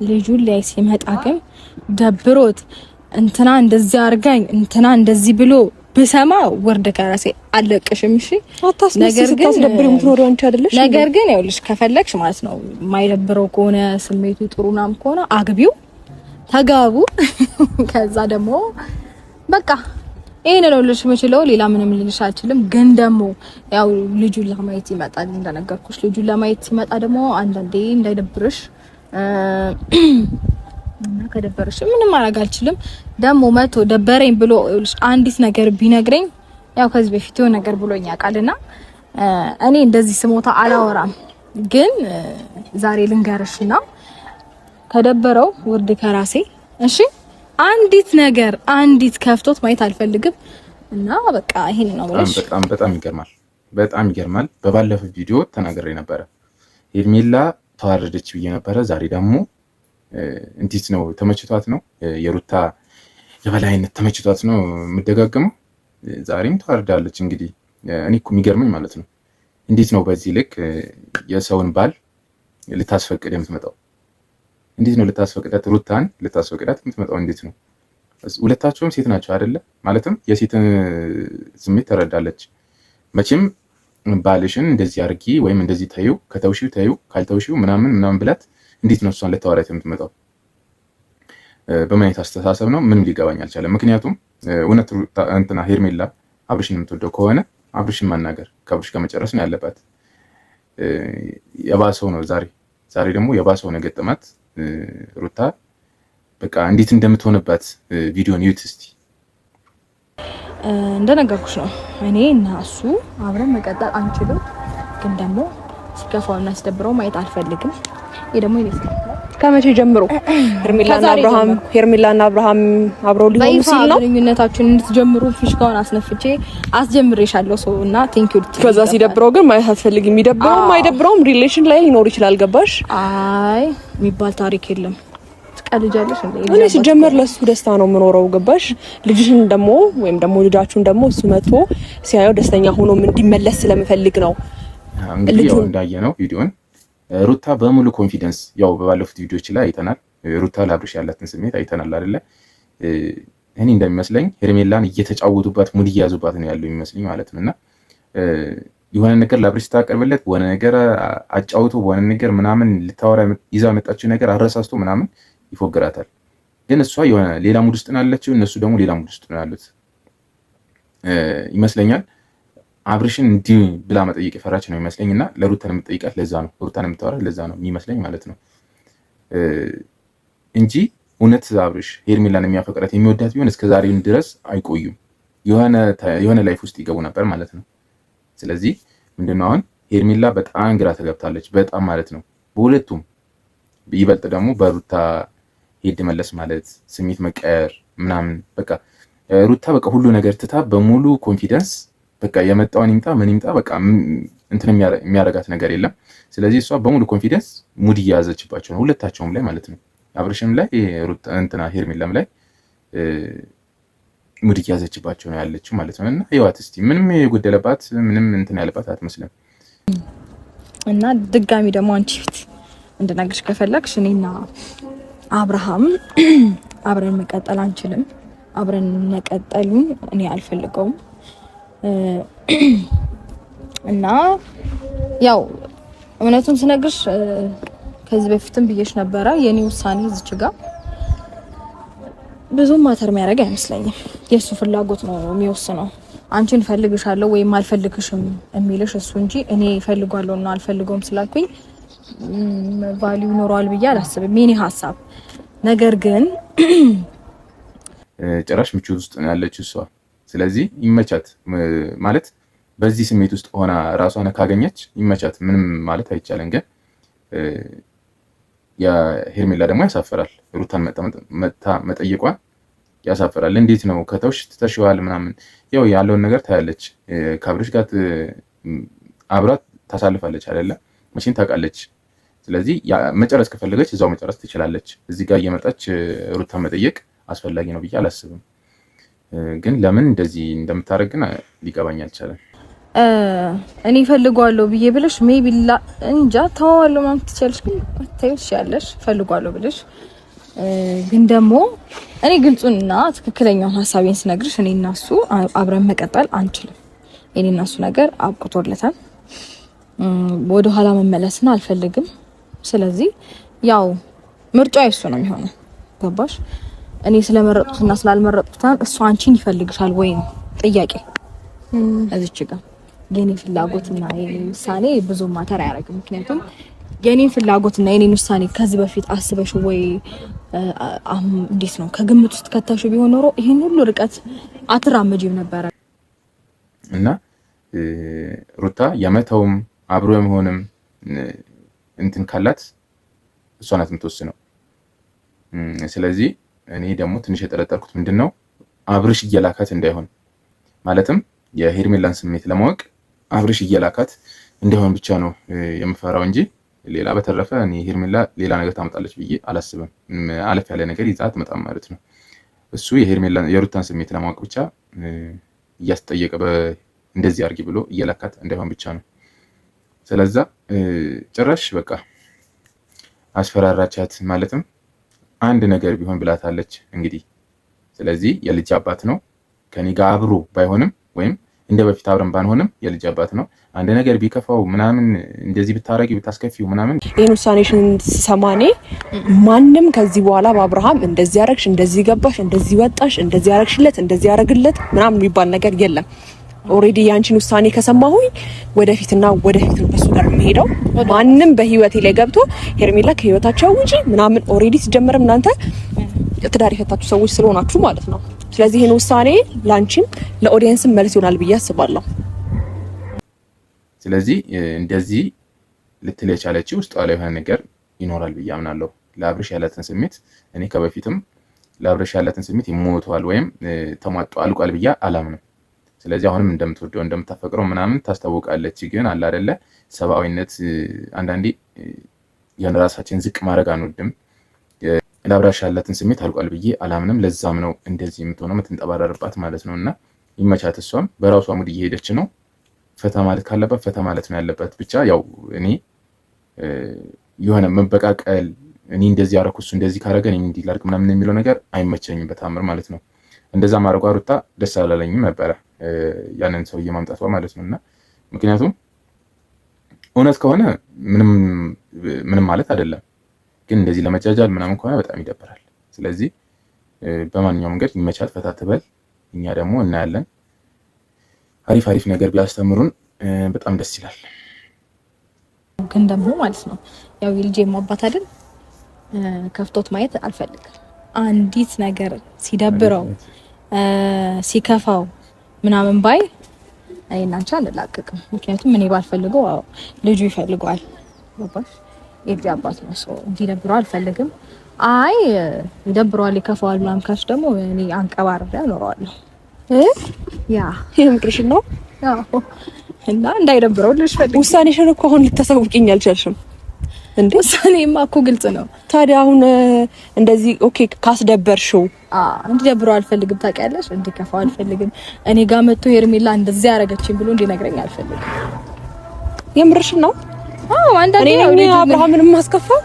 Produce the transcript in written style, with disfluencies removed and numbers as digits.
ልጁን ላይ ሲመጣ ግን ደብሮት እንትና እንደዚህ አርጋኝ እንትና እንደዚህ ብሎ ብሰማ ወርድ ከራሴ አለቅሽም። እሺ ነገር ግን ታስደብሪው ምትኖር አንቺ አይደለሽ። ነገር ግን ይኸውልሽ ከፈለግሽ ማለት ነው የማይደብረው ከሆነ ስሜቱ ጥሩናም ከሆነ አግቢው፣ ተጋቡ። ከዛ ደግሞ በቃ ይሄን ነው ልልሽ የምችለው፣ ሌላ ምንም ልልሽ አልችልም። ግን ደግሞ ያው ልጁን ለማየት ይመጣል እንደነገርኩሽ። ልጁን ለማየት ሲመጣ ደግሞ አንዳንዴ እንዳይደብርሽ እና ከደበረሽ ምንም ማድረግ አልችልም። ደግሞ መቶ ደበረኝ ብሎ አንዲት ነገር ቢነግረኝ ያው ከዚህ በፊት የሆነ ነገር ብሎኝ ያውቃልና እኔ እንደዚህ ስሞታ አላወራም። ግን ዛሬ ልንገርሽና ከደበረው ውርድ ከራሴ እሺ፣ አንዲት ከፍቶት ማየት አልፈልግም እና በቃ ይሄን ነው ማለት። በጣም ይገርማል። በባለፈው ቪዲዮ ተናግሬ ነበረ ሄርሜላ ተዋረደች ብዬ ነበረ። ዛሬ ደግሞ እንዴት ነው ተመችቷት ነው የሩታ የበላይነት ተመችቷት ነው የምደጋገመው። ዛሬም ተዋርዳለች። እንግዲህ እኔ እኮ የሚገርመኝ ማለት ነው እንዴት ነው በዚህ ልክ የሰውን ባል ልታስፈቅድ የምትመጣው? እንዴት ነው ልታስፈቅዳት ሩታን ልታስፈቅዳት የምትመጣው? እንዴት ነው? ሁለታቸውም ሴት ናቸው አይደለ? ማለትም የሴትን ስሜት ተረዳለች። መቼም ባልሽን እንደዚህ አርጊ ወይም እንደዚህ ታዩ ከተውሺው ታዩ ካልተውሺው ምናምን ብላት እንዴት ነው እሷን ልታወራት የምትመጣው? በምን አይነት አስተሳሰብ ነው? ምንም ሊገባኝ አልቻለም። ምክንያቱም እውነት እንትና ሄርሜላ አብርሽን የምትወደው ከሆነ አብርሽን ማናገር ከአብርሽ ጋር መጨረስ ነው ያለባት። የባሰው ነው ዛሬ ደግሞ የባሰው ነው ገጠማት። ሩታ በቃ እንዴት እንደምትሆንባት ቪዲዮን ይዩት እስቲ። እንደነገርኩሽ ነው እኔ እና እሱ አብረን መቀጠል አንችልም። ግን ደግሞ ሲከፋውና ሲደብረው ማየት አልፈልግም። ይሄ ደግሞ ይመስላል ከመቼ ጀምሮ ሄርሜላና አብርሃም አብረው ሊሆኑ ሲል ነው ግንኙነታችሁን እንድትጀምሩ ፊሽካውን አስነፍቼ አስጀምሬሻለሁ ሰው እና ቴንክ ዩ። ከዛ ሲደብረው ግን ማየት አትፈልጊም። የሚደብረውም አይደብረውም ሪሌሽን ላይ ሊኖር ይችላል። ገባሽ? አይ የሚባል ታሪክ የለም። ትቀልጃለሽ እንዴ? እኔ ሲጀመር ለሱ ደስታ ነው የምኖረው። ገባሽ? ልጅሽን ደግሞ ወይም ደግሞ ልጃችሁን ደግሞ እሱ መጥቶ ሲያየው ደስተኛ ሆኖ እንዲመለስ ስለምፈልግ ነው። እንግዲህ ያው እንዳየነው ቪዲዮን ሩታ በሙሉ ኮንፊደንስ ያው በባለፉት ቪዲዮዎች ላይ አይተናል። ሩታ ለአብርሽ ያላትን ስሜት አይተናል አይደለ? እኔ እንደሚመስለኝ ሄርሜላን እየተጫወቱባት ሙድ እያያዙባት ነው ያለው የሚመስለኝ ማለት ነውና የሆነ ነገር ለአብርሽ ታቀርብለት በሆነ ነገር አጫውቶ በሆነ ነገር ምናምን ልታወራ ይዛ መጣችው ነገር አረሳስቶ ምናምን ይፎግራታል። ግን እሷ የሆነ ሌላ ሙድ ውስጥ ነው ያለችው፣ እነሱ ደግሞ ሌላ ሙድ ውስጥ ነው ያሉት ይመስለኛል። አብርሽን እንዲህ ብላ መጠየቅ የፈራች ነው ይመስለኝና ለሩታን የምትጠይቃት ለዛ ነው፣ ሩታን የምታወራት ለዛ ነው የሚመስለኝ ማለት ነው እንጂ እውነት አብርሽ ሄርሜላን የሚያፈቅራት የሚወዳት ቢሆን እስከዛሬ ድረስ አይቆዩም። የሆነ ላይፍ ውስጥ ይገቡ ነበር ማለት ነው። ስለዚህ ምንድነው አሁን ሄርሜላ በጣም ግራ ተገብታለች፣ በጣም ማለት ነው በሁለቱም። ይበልጥ ደግሞ በሩታ ሄድ መለስ ማለት ስሜት መቀየር ምናምን በቃ ሩታ በቃ ሁሉ ነገር ትታ በሙሉ ኮንፊደንስ በቃ የመጣውን ይምጣ ምን ይምጣ በቃ እንትን የሚያረጋት ነገር የለም። ስለዚህ እሷ በሙሉ ኮንፊደንስ ሙድ እያያዘችባቸው ነው ሁለታቸውም ላይ ማለት ነው። አብርሽም ላይ ሩታ እንትና ሄርሜላም ላይ ሙድ እያያዘችባቸው ነው ያለችው ማለት ነው። እና ህይወት እስቲ ምንም የጎደለባት ምንም እንትን ያለባት አትመስልም። እና ድጋሚ ደግሞ አንቺ ፊት እንድነግርሽ ከፈለግሽ እኔና አብርሃም አብረን መቀጠል አንችልም። አብረን መቀጠሉን እኔ አልፈልገውም። እና ያው እውነቱን ስነግርሽ ከዚህ በፊትም ብዬሽ ነበረ የኔ ውሳኔ እዚች ጋር ብዙም ማተር የሚያደርግ አይመስለኝም። የሱ ፍላጎት ነው የሚወስነው። አንቺን ፈልግሻለሁ ወይም አልፈልግሽም የሚልሽ እሱ እንጂ እኔ ፈልጓለሁና አልፈልገውም ስላልኩኝ ቫልዩ ኖሯል ብዬ አላስብም። የኔ ሀሳብ ነገር ግን ጭራሽ ምቾት ውስጥ ነው ያለችው እሷ። ስለዚህ ይመቻት ማለት በዚህ ስሜት ውስጥ ሆና ራሷን ካገኘች ይመቻት፣ ምንም ማለት አይቻልም። ግን የሄርሜላ ደግሞ ያሳፈራል። ሩታን መጣ መጠየቋን ያሳፈራል። እንዴት ነው ከተውሽ ትተሽዋል ምናምን ያው ያለውን ነገር ታያለች። ከአብርሽ ጋር አብራት ታሳልፋለች አይደለ? መቼም ታውቃለች። ስለዚህ መጨረስ ከፈለገች እዛው መጨረስ ትችላለች። እዚህ ጋር እየመጣች ሩታን መጠየቅ አስፈላጊ ነው ብዬ አላስብም። ግን ለምን እንደዚህ እንደምታደርግ ግን ሊገባኝ አልቻለም። እኔ ፈልጓለሁ ብዬ ብለሽ ሜቢ እንጃ ተዋዋለሁ ማለት ትችያለሽ፣ ግን ታይሽ ያለሽ ፈልጓለሁ ብለሽ ግን ደግሞ እኔ ግልጹንና ትክክለኛውን ሐሳቤን ስነግርሽ እኔ እና እሱ አብረን መቀጠል አንችልም። እኔ እና እሱ ነገር አብቅቶለታል። ወደ ኋላ መመለስን አልፈልግም። ስለዚህ ያው ምርጫው እሱ ነው የሚሆነው። ገባሽ? እኔ ስለመረጥኩትና ስላልመረጥኩት እሱ አንቺን ይፈልግሻል ወይ ነው ጥያቄ። እዚች ጋር የኔ ፍላጎትና የኔ ውሳኔ ብዙ ማተር አያደርግም። ምክንያቱም የኔን ፍላጎትና የኔን ውሳኔ ከዚህ በፊት አስበሽ ወይ እንዴት ነው ከግምት ውስጥ ከተሽ ቢሆን ኖሮ ይሄን ሁሉ ርቀት አትራመጂም ነበረ። እና ሩታ የመተውም አብሮ የመሆንም እንትን ካላት እሷ ናት የምትወስነው። ስለዚህ እኔ ደግሞ ትንሽ የጠረጠርኩት ምንድነው አብርሽ እየላካት እንዳይሆን፣ ማለትም የሄርሜላን ስሜት ለማወቅ አብርሽ እየላካት እንዳይሆን ብቻ ነው የምፈራው እንጂ ሌላ በተረፈ እኔ ሄርሜላ ሌላ ነገር ታመጣለች ብዬ አላስብም። አለፍ ያለ ነገር ይዛ አትመጣም ማለት ነው። እሱ የሩታን ስሜት ለማወቅ ብቻ እያስጠየቀ እንደዚህ አድርጊ ብሎ እየላካት እንዳይሆን ብቻ ነው። ስለዛ ጭራሽ በቃ አስፈራራቻት። ማለትም አንድ ነገር ቢሆን ብላታለች እንግዲህ። ስለዚህ የልጅ አባት ነው ከኔ ጋር አብሮ ባይሆንም ወይም እንደ በፊት አብረን ባንሆንም የልጅ አባት ነው። አንድ ነገር ቢከፋው ምናምን እንደዚህ ብታረጊ ብታስከፊው ምናምን ይሄን ውሳኔሽን ሰማኔ ማንም ከዚህ በኋላ በአብርሃም እንደዚህ ያረግሽ፣ እንደዚህ ገባሽ፣ እንደዚህ ወጣሽ፣ እንደዚህ ያረግሽለት፣ እንደዚህ ያረግለት ምናምን የሚባል ነገር የለም። ኦሬዲ ያንቺን ውሳኔ ከሰማሁኝ ወደፊትና ወደፊት ነው ከሱ ጋር የሚሄደው። ማንም በህይወቴ ላይ ገብቶ ሄርሜላ ከህይወታቸው ውጪ ምናምን ኦሬዲ ሲጀመርም እናንተ ትዳር የፈታችሁ ሰዎች ስለሆናችሁ ማለት ነው። ስለዚህ ይሄን ውሳኔ ላንቺም ለኦዲየንስም መልስ ይሆናል ብዬ አስባለሁ። ስለዚህ እንደዚህ ልትል የቻለችው ውስጧ ላይ የሆነ ነገር ይኖራል ብዬ አምናለሁ። ለአብርሽ ያላትን ስሜት እኔ ከበፊትም ለአብርሽ ያላትን ስሜት ይሞተዋል ወይም ተሟጦ አልቋል ብዬ አላምንም። ስለዚህ አሁንም እንደምትወደው እንደምታፈቅረው ምናምን ታስታውቃለች። ግን አለ አይደለ ሰብአዊነት አንዳንዴ የራሳችን ዝቅ ማድረግ አንወድም። ለአብርሽ ያላትን ስሜት አልቋል ብዬ አላምንም። ለዛም ነው እንደዚህ የምትሆነው የምትንጠባረርባት ማለት ነው። እና ይመቻት። እሷም በራሷ ሙድ እየሄደች ነው። ፈታ ማለት ካለባት ፈታ ማለት ነው ያለባት። ብቻ ያው እኔ የሆነ መበቃቀል እኔ እንደዚህ ያደረኩ እሱ እንደዚህ ካደረገ እኔ እንዲህ ላድርግ ምናምን የሚለው ነገር አይመቸኝም በታምር ማለት ነው። እንደዛ ማድረጓ ሩታ ደስ አላለኝም ነበረ ያንን ሰውዬ ማምጣቷ ማለት ነው። እና ምክንያቱም እውነት ከሆነ ምንም ማለት አይደለም፣ ግን እንደዚህ ለመጃጃል ምናምን ከሆነ በጣም ይደብራል። ስለዚህ በማንኛውም መንገድ ይመቻት፣ ፈታ ትበል። እኛ ደግሞ እናያለን። አሪፍ አሪፍ ነገር ቢያስተምሩን በጣም ደስ ይላል። ግን ደግሞ ማለት ነው ያው የልጄ ማባት አይደል ከፍቶት ማየት አልፈልግም። አንዲት ነገር ሲደብረው ሲከፋው ምናምን ባይ እኔ እና አንቺ አንላቀቅም። ምክንያቱም እኔ ባልፈልገው ልጁ ይፈልገዋል። ባባሽ የልጅ አባት ነው ሰው እንዲደብረው አልፈልግም። አይ ይደብረዋል ይከፋዋል ምናምን ካሽ ደግሞ እኔ አንቀባርሬ አኖረዋለሁ። ያ የምርሽ ነው? አዎ። እና እንዳይደብረው ልጅ ፈልግ። ውሳኔሽን እኮ አሁን ልታሳውቂኝ አልቻልሽም እንዴ? ውሳኔማ እኮ ግልጽ ነው። ታዲያ አሁን እንደዚህ ኦኬ ካስደበርሽው እንዲደብረው አልፈልግም። ታውቂያለሽ፣ እንዲከፋው አልፈልግም። እኔ ጋር መጥቶ ሄርሜላ እንደዚህ ያረጋችኝ ብሎ እንዲነግረኝ አልፈልግም። የምርሽ ነው? አዎ። አንዳንዴ ነው አብርሃምንም ማስከፋው